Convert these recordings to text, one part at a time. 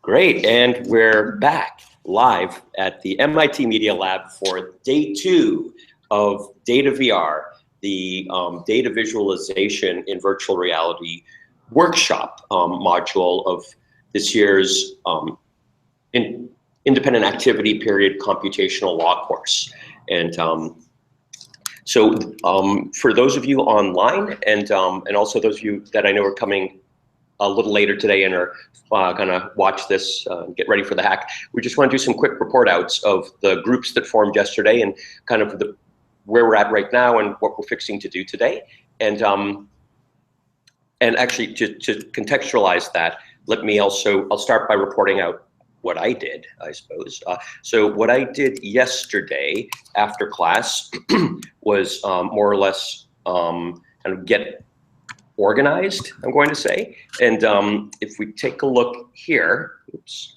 Great, and we're back live at the MIT Media Lab for day 2 of DataVR, the data visualization in virtual reality workshop module of this year's independent activity period computational law course. And so for those of you online and also those of you that I know are coming a little later today and are gonna watch this, get ready for the hack, we just want to do some quick report outs of the groups that formed yesterday and kind of where we're at right now and what we're fixing to do today. And actually to contextualize that, I'll start by reporting out what I did, I suppose. So what I did yesterday after class was more or less kind of get organized, I'm going to say. And if we take a look here, oops,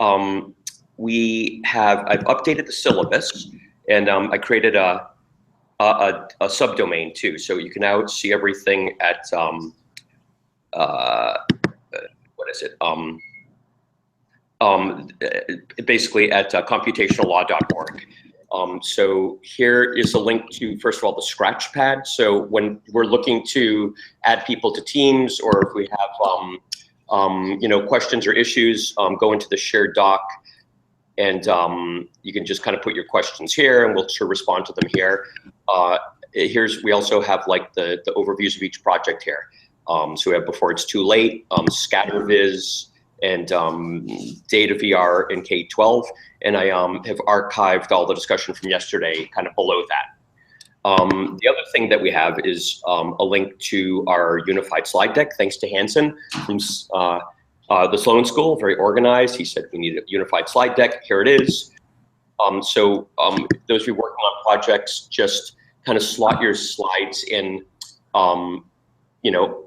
I've updated the syllabus, and I created a subdomain too. So you can now see everything at, what is it? Basically at computationallaw.org. So here is a link to, first of all, the scratch pad. So when we're looking to add people to teams, or if we have you know, questions or issues, go into the shared doc, and you can just kind of put your questions here, and we'll sure respond to them here. We also have like the overviews of each project here. So we have Before It's Too Late, ScatterViz, and DataVR in K-12, and I have archived all the discussion from yesterday kind of below that. The other thing that we have is a link to our unified slide deck, thanks to Hansen from the Sloan School, very organized. He said we need a unified slide deck, here it is. So those of you working on projects, just kind of slot your slides in, you know,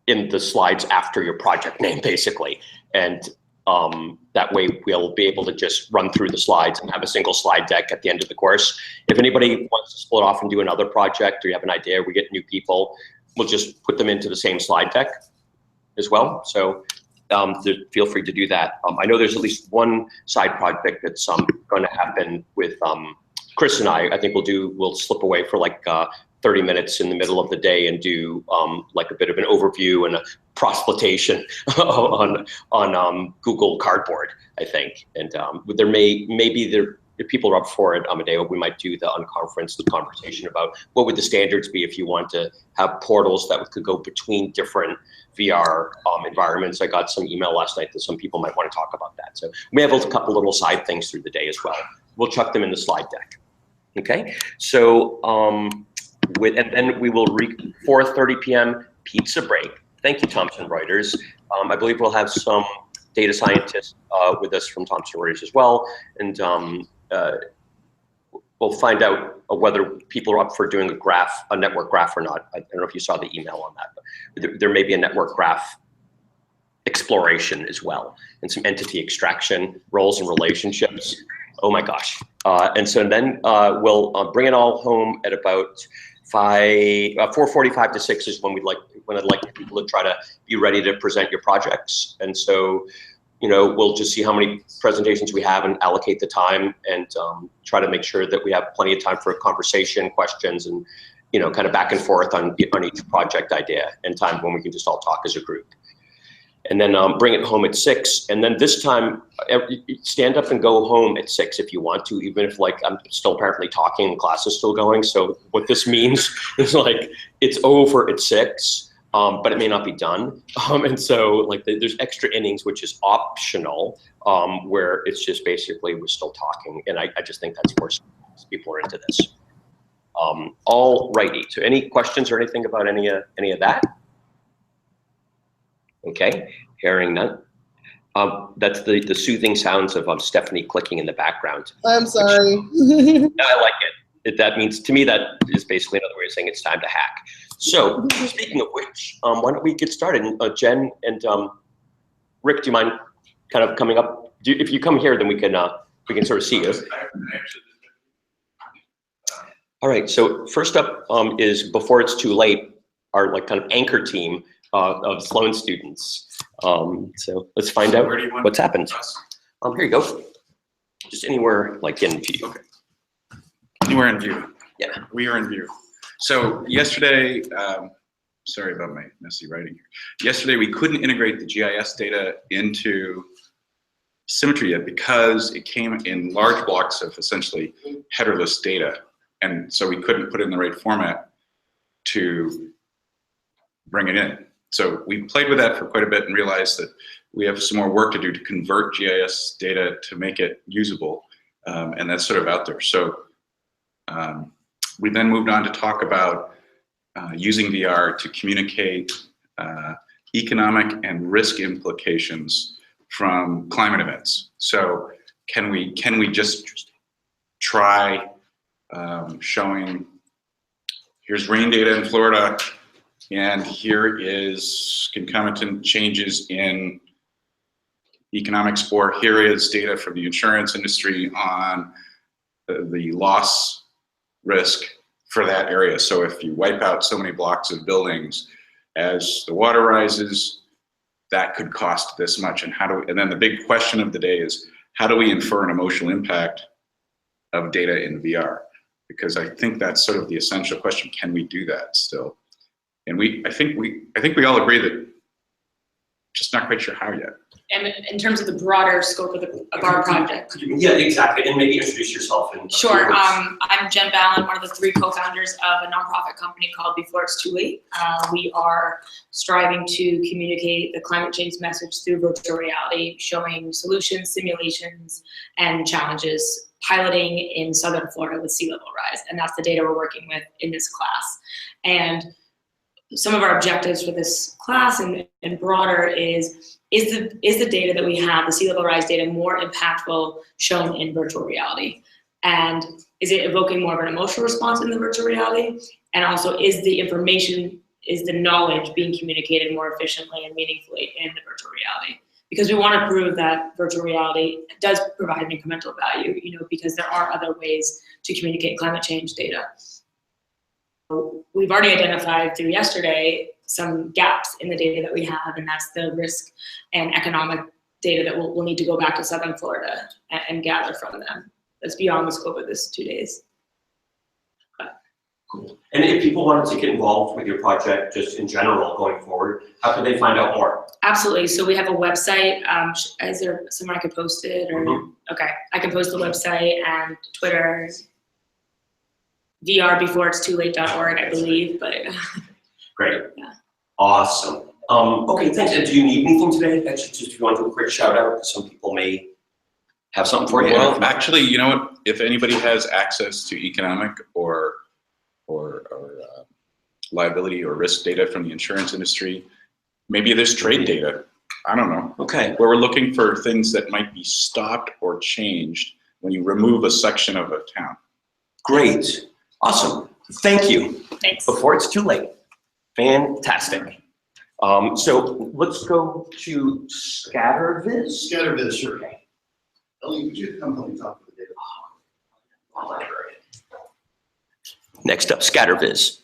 in the slides after your project name, basically. And that way we'll be able to just run through the slides and have a single slide deck at the end of the course. If anybody wants to split off and do another project, or you have an idea, we get new people, we'll just put them into the same slide deck as well. So feel free to do that. I know there's at least one side project that's going to happen with Chris and I think we'll slip away for like 30 minutes in the middle of the day and do like a bit of an overview and a proselytation on Google Cardboard, I think. And if people are up for it, Amadeo, we might do the unconferenced conversation about what would the standards be if you want to have portals that could go between different VR environments. I got some email last night that some people might want to talk about that. So we have a couple little side things through the day as well. We'll chuck them in the slide deck. Okay, so and then we will 4:30 p.m. pizza break. Thank you, Thomson Reuters. I believe we'll have some data scientists with us from Thomson Reuters as well, and we'll find out whether people are up for doing a network graph or not. I don't know if you saw the email on that, but there may be a network graph exploration as well, and some entity extraction, roles and relationships. Oh my gosh. And so then we'll bring it all home at about 4:45 to 6 is when I'd like people to try to be ready to present your projects. And so, you know, we'll just see how many presentations we have and allocate the time, and try to make sure that we have plenty of time for conversation, questions, and, you know, kind of back and forth on each project idea, and time when we can just all talk as a group. And then bring it home at 6. And then this time, stand up and go home at 6 if you want to, even if like I'm still apparently talking and class is still going. So what this means is like it's over at 6, but it may not be done. And so like there's extra innings, which is optional, where it's just basically we're still talking. And I just think that's where people are into this. All righty. So any questions or anything about any of that? Okay, hearing none. That's the soothing sounds of Stephanie clicking in the background. I'm sorry. I like it. That means, to me, that is basically another way of saying it's time to hack. So, speaking of which, why don't we get started? Jen and Rick, do you mind kind of coming up? If you come here, then we can sort of see you. All right. So first up is Before It's Too Late, our like kind of anchor team of Sloan students. So let's find out what's happened. Here you go. Just anywhere like in view. Okay. Anywhere in view. Yeah. We are in view. So yesterday, sorry about my messy writing here. Yesterday we couldn't integrate the GIS data into Symmetry yet because it came in large blocks of essentially headerless data. And so we couldn't put it in the right format to bring it in. So we played with that for quite a bit and realized that we have some more work to do to convert GIS data to make it usable. And that's sort of out there. So we then moved on to talk about using VR to communicate economic and risk implications from climate events. So can we just try showing, here's rain data in Florida, and here is concomitant changes in economics, or here is data from the insurance industry on the loss risk for that area. So if you wipe out so many blocks of buildings as the water rises, that could cost this much. And and then the big question of the day is, how do we infer an emotional impact of data in VR? Because I think that's sort of the essential question. Can we do that still? And I think we all agree that just not quite sure how yet. And in terms of the broader scope of our project. Yeah, exactly. And maybe introduce yourself. Sure. I'm Jen Ballin, one of the 3 co-founders of a nonprofit company called Before It's Too Late. We are striving to communicate the climate change message through virtual reality, showing solutions, simulations, and challenges, piloting in Southern Florida with sea level rise. And that's the data we're working with in this class. And some of our objectives for this class and broader is the data that we have, the sea level rise data, more impactful shown in virtual reality? And is it evoking more of an emotional response in the virtual reality? And also, is the information, is the knowledge being communicated more efficiently and meaningfully in the virtual reality? Because we want to prove that virtual reality does provide an incremental value, because there are other ways to communicate climate change data. We've already identified through yesterday some gaps in the data that we have, and that's the risk and economic data that we'll need to go back to Southern Florida and gather from them. That's beyond the scope of this 2 days. Cool. And if people wanted to get involved with your project just in general going forward, how can they find out more? Absolutely. So we have a website. Is there somewhere I could post it? Or Okay, I can post the website and Twitter. VRbeforeitstoolate.org, I believe, but great. Yeah. Awesome. Okay, thanks. And do you need anything today? Actually, just if you want to do a quick shout out, because some people may have something for you. Well, actually, you know what? If anybody has access to economic or liability or risk data from the insurance industry, maybe there's trade data. I don't know. Okay. Where we're looking for things that might be stopped or changed when you remove a section of a town. Great. Awesome. Thank you. Thanks. Before it's too late. Fantastic. So let's go to ScatterViz. ScatterViz, sure. Ellie, would you come help me talk to the data? Next up, ScatterViz.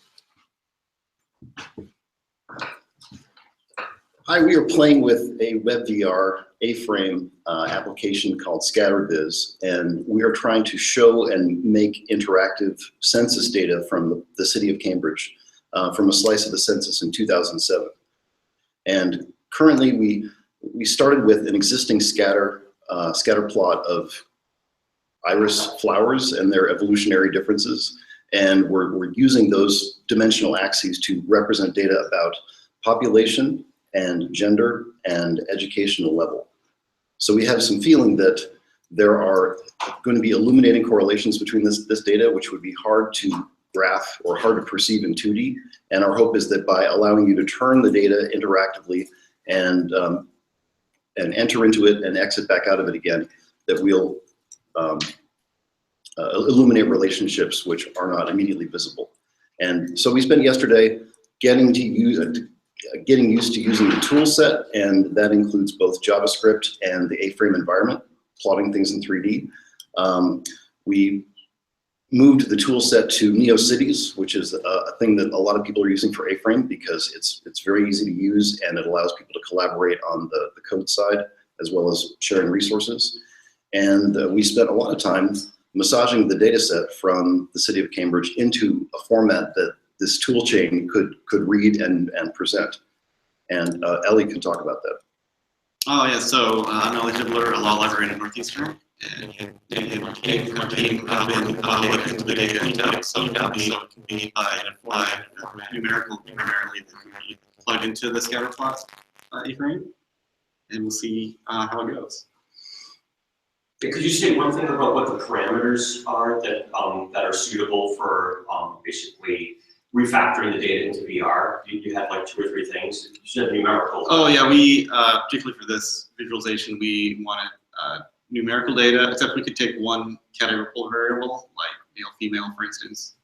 Hi, we are playing with a WebVR A-frame application called ScatterViz, and we are trying to show and make interactive census data from the city of Cambridge, from a slice of the census in 2007. And currently, we started with an existing scatter plot of iris flowers and their evolutionary differences, and we're using those dimensional axes to represent data about population and gender and educational level. So we have some feeling that there are going to be illuminating correlations between this data, which would be hard to graph or hard to perceive in 2D. And our hope is that by allowing you to turn the data interactively and enter into it and exit back out of it again, that we'll illuminate relationships which are not immediately visible. And so we spent yesterday getting used to using the tool set, and that includes both JavaScript and the A-frame environment, plotting things in 3D. We moved the tool set to NeoCities, which is a thing that a lot of people are using for A-Frame because it's very easy to use and it allows people to collaborate on the code side as well as sharing resources. And we spent a lot of time massaging the data set from the city of Cambridge into a format that this tool chain could read and present. And Ellie can talk about that. Oh yeah, so I'm Ellie Dibbler, a law librarian at Northeastern, and in our team have been looking into the data in depth, so it can be in a format numerically that can be plugged into the scatter plot E-frame, and we'll see how it goes. Could you say one thing about what the parameters are that that are suitable for basically refactoring the data into VR? You had like 2 or 3 things. You said numerical. Oh yeah, we particularly for this visualization, we wanted numerical data, except we could take one categorical variable, like male, female, for instance.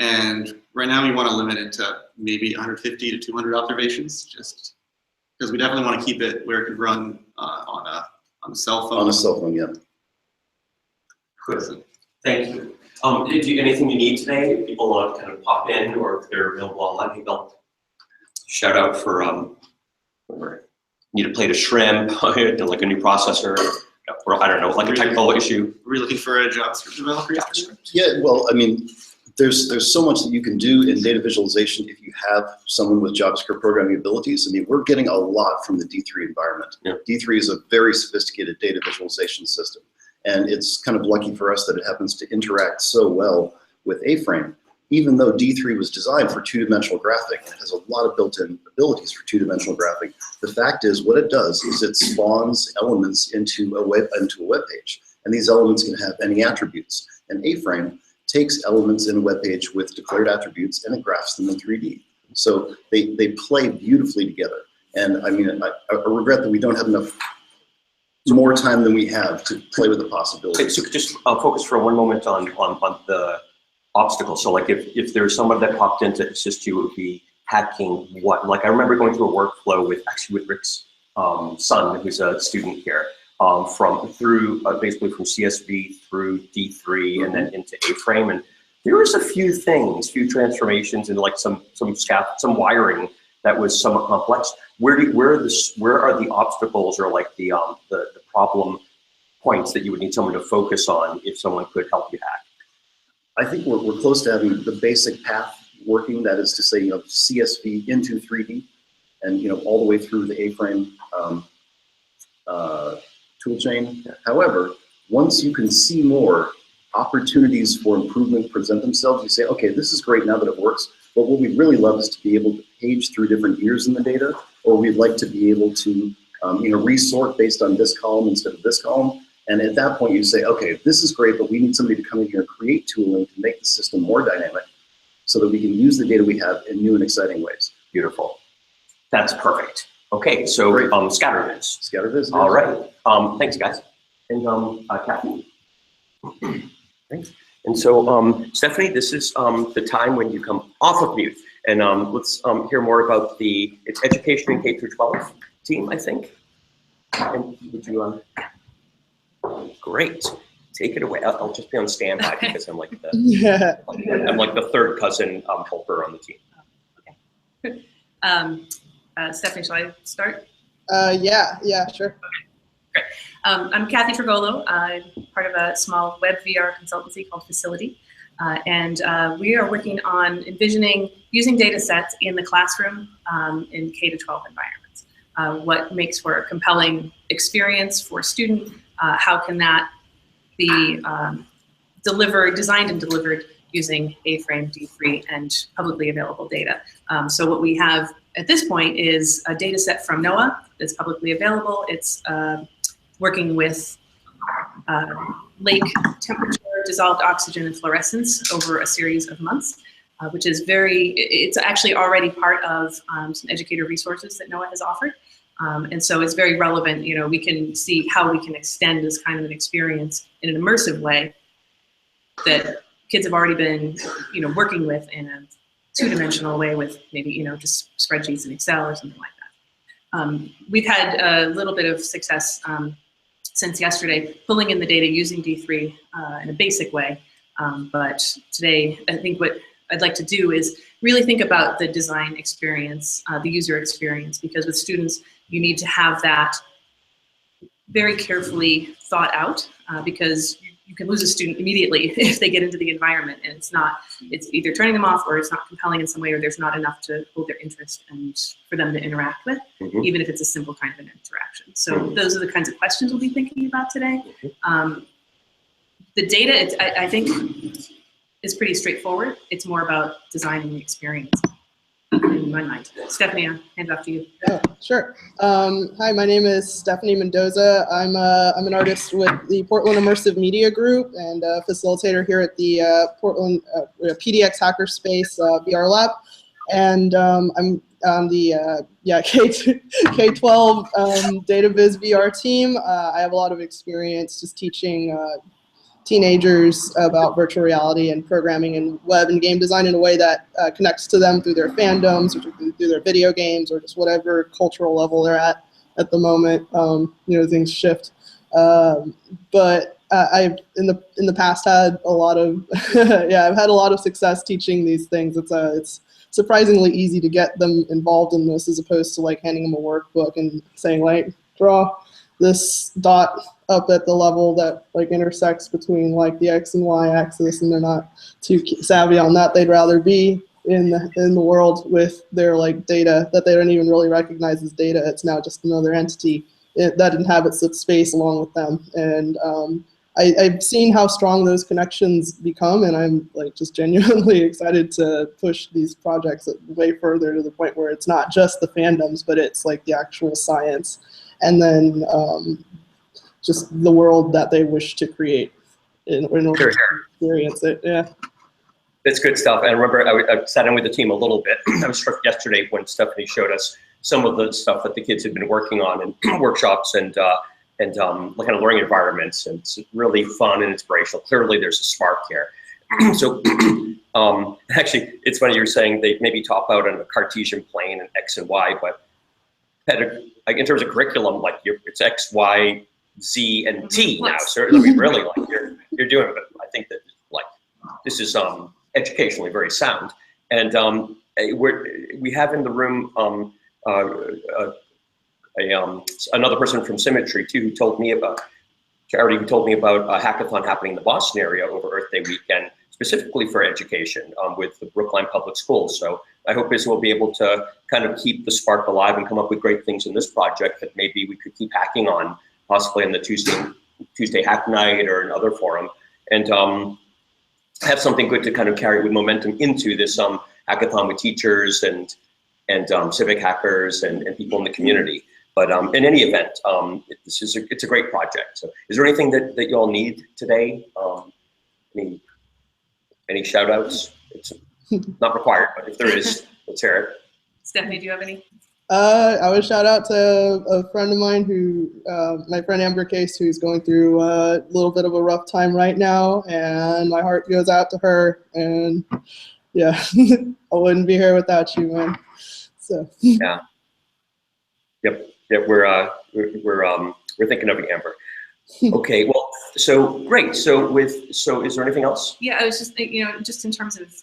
And right now we want to limit it to maybe 150 to 200 observations, just because we definitely want to keep it where it could run on a cell phone. On a cell phone, yeah. Good. Thank you. Anything you need today? If people want to kind of pop in, or if they're available online, maybe they'll shout out for need a plate of shrimp, like a new processor, or I don't know, like a technical issue. Are we looking for a JavaScript developer? Yeah, well, I mean, there's so much that you can do in data visualization if you have someone with JavaScript programming abilities. I mean, we're getting a lot from the D3 environment. Yeah. D3 is a very sophisticated data visualization system. And it's kind of lucky for us that it happens to interact so well with A-Frame, even though D3 was designed for 2-dimensional graphic and it has a lot of built-in abilities for 2-dimensional graphic. The fact is, what it does is it spawns elements into a web page, and these elements can have any attributes. And A-Frame takes elements in a web page with declared attributes and it graphs them in 3D. So they play beautifully together. And I mean, I regret that we don't have enough more time than we have to play with the possibilities. So just focus for one moment on the obstacles. So like if there's someone that popped in to assist you, it would be hacking what? Like I remember going through a workflow with Rick's son, who's a student here, basically from CSV through D3 and then into A-Frame. And there was a few transformations and like some wiring that was somewhat complex. Where are the obstacles or like the problem points that you would need someone to focus on if someone could help you hack? I think we're close to having the basic path working. That is to say, CSV into 3D, and all the way through the A-Frame toolchain. However, once you can see more opportunities for improvement present themselves, you say, okay, this is great now that it works. But what we'd really love is to be able to page through different years in the data, or we'd like to be able to resort based on this column instead of this column. And at that point you say, okay, this is great, but we need somebody to come in here and create tooling to make the system more dynamic so that we can use the data we have in new and exciting ways. Beautiful. That's perfect. Okay, so ScatterViz. ScatterViz. All right. Thanks, guys. And Kathy. Thanks. And so, Stephanie, this is the time when you come off of mute, and let's hear more about it's education in K through 12 team, I think. And would you? Great. Take it away. I'll just be on standby because I'm like the third cousin helper on the team. Okay. Stephanie, shall I start? Yeah, sure. Great. I'm Kathy Trigolo. I'm part of a small web VR consultancy called Facility. And we are working on envisioning using data sets in the classroom in K-12 environments. What makes for a compelling experience for a student? How can that be designed and delivered using A-Frame, D3, and publicly available data? So what we have at this point is a data set from NOAA that's publicly available. It's working with lake temperature, dissolved oxygen, and fluorescence over a series of months, which is it's actually already part of some educator resources that NOAA has offered. And so it's very relevant. We can see how we can extend this kind of an experience in an immersive way that kids have already been, working with in a 2-dimensional way with maybe, just spreadsheets in Excel or something like that. We've had a little bit of success since yesterday, pulling in the data using D3 in a basic way But today, I think what I'd like to do is really think about the design experience, the user experience, because with students, you need to have that very carefully thought out, because you can lose a student immediately if they get into the environment and it's either turning them off or it's not compelling in some way, or there's not enough to hold their interest and for them to interact with, even if it's a simple kind of an interaction. So those are the kinds of questions we'll be thinking about today. The data, I think, is pretty straightforward. It's more about designing the experience in my mind. Stephanie, I'll hand it off to you. Oh, sure. Hi, my name is Stephanie Mendoza. I'm an artist with the Portland Immersive Media Group and a facilitator here at the Portland PDX Hackerspace VR Lab. And I'm on the K-12 DataViz VR team. I have a lot of experience just teaching teenagers about virtual reality and programming and web and game design in a way that connects to them through their fandoms or through their video games or just whatever cultural level they're at the moment. Things shift. But I've in the past had a lot of I've had a lot of success teaching these things. It's surprisingly easy to get them involved in this as opposed to like handing them a workbook and saying like draw this dot up at the level that like intersects between like the X and Y axis, and they're not too savvy on that. They'd rather be in the world with their like data that they don't even really recognize as data. It's now just another entity that inhabits the space along with them. And I've seen how strong those connections become, and I'm like just genuinely excited to push these projects way further to the point where it's not just the fandoms, but it's like the actual science. And then just the world that they wish to create in order to experience it. Yeah. That's good stuff. And I remember I sat in with the team a little bit. I was struck yesterday when Stephanie showed us some of the stuff that the kids had been working on in workshops and kind of learning environments. And it's really fun and inspirational. Clearly there's a spark here. So actually, it's funny you were saying they maybe top out on a Cartesian plane and X and Y, but like in terms of curriculum, like it's X, Y, Z, and T now. So I mean, really, like you're doing it. But I think that like this is educationally very sound. And we have in the room another person from Symmetry too, who told me about Charity, who told me about a hackathon happening in the Boston area over Earth Day weekend, specifically for education with the Brookline Public Schools. So I hope this will be able to kind of keep the spark alive and come up with great things in this project that maybe we could keep hacking on, possibly on the Tuesday Hack Night or another forum, and have something good to kind of carry with momentum into this hackathon with teachers and civic hackers and people in the community. But in any event, it's a great project. So is there anything that you all need today? Any shout outs? It's not required, but if there is, let's hear it. Stephanie, do you have any? I would shout out to a friend of mine who, my friend Amber Case, who's going through a little bit of a rough time right now, and my heart goes out to her. And yeah, I wouldn't be here without you, man. So yeah, yep. We're thinking of you, Amber. Okay, well, so great. So is there anything else? Yeah, I was just just in terms of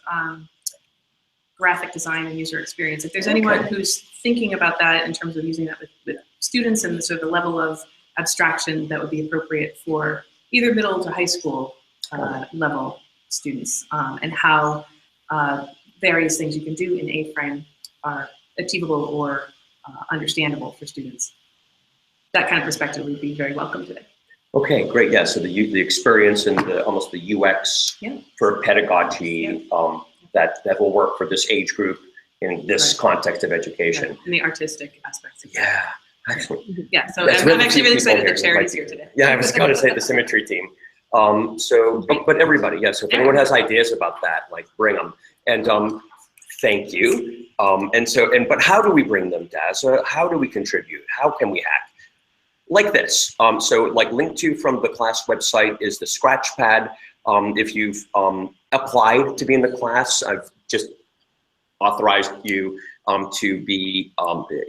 graphic design and user experience, if there's anyone who's thinking about that in terms of using that with students and sort of the level of abstraction that would be appropriate for either middle to high school level students, and how various things you can do in A-frame are achievable or understandable for students. That kind of perspective would be very welcome today. Okay, great. Yeah, so the experience and almost the UX for pedagogy that will work for this age group in this context of education. Right. And the artistic aspects. Yeah, actually. Yeah, so I'm actually really excited that Charity's here today. Yeah, I was going to say the Symmetry team. But everybody, yes, if anyone has ideas about that, like bring them. And thank you. But how do we bring them, Daz? How do we contribute? How can we hack? Like this. So like linked to from the class website is the scratch pad. If you've applied to be in the class, I've just authorized you to be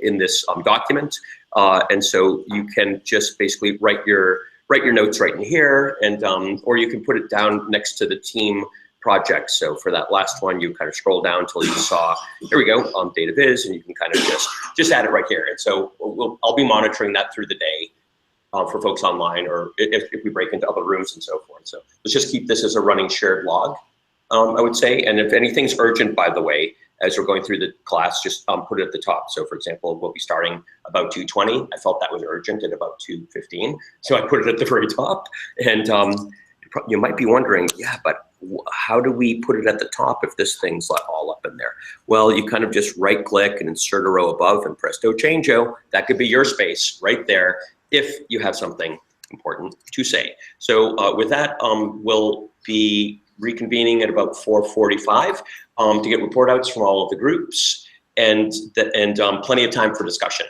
in this document. And so you can just basically write your write your notes right in here, and or you can put it down next to the team project. So for that last one, you kind of scroll down until you saw, here we go, DataViz, and you can kind of just add it right here. And so I'll be monitoring that through the day for folks online, or if we break into other rooms and so forth. So let's just keep this as a running shared log, I would say. And if anything's urgent, by the way, as we're going through the class, just put it at the top. So for example, we'll be starting about 2:20. I felt that was urgent at about 2:15. So I put it at the very top. And you might be wondering, yeah, but how do we put it at the top if this thing's all up in there? Well, you kind of just right click and insert a row above and presto changeo. That could be your space right there if you have something important to say. So with that, we'll be reconvening at about 4:45 to get report outs from all of the groups and plenty of time for discussion.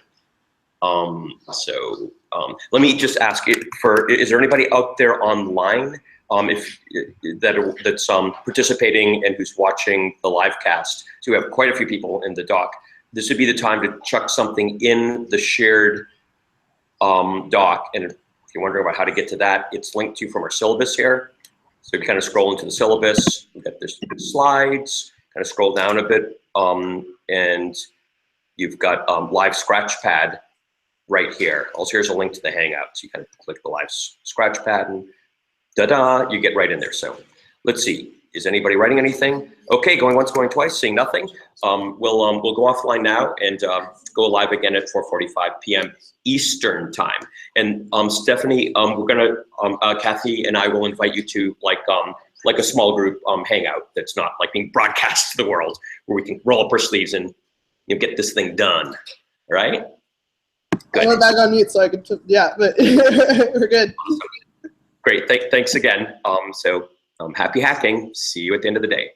Let me just ask is there anybody out there online that's participating and who's watching the live cast? So we have quite a few people in the doc. This would be the time to chuck something in the shared doc. And if you're wondering about how to get to that, it's linked to from our syllabus here. So you kind of scroll into the syllabus, you've got this slides, kind of scroll down a bit, and you've got live scratchpad right here. Also, here's a link to the Hangouts. You kind of click the live scratchpad and da-da, you get right in there. So let's see, is anybody writing anything? Okay, going once, going twice, seeing nothing. We'll go offline now and go live again at 4:45 p.m. Eastern time. And Stephanie, we're gonna, Kathy and I will invite you to like a small group hangout that's not like being broadcast to the world, where we can roll up our sleeves and get this thing done, all right? Good. I went back on mute so I could, yeah, but we're good. Awesome. Great, thanks again. Happy hacking. See you at the end of the day.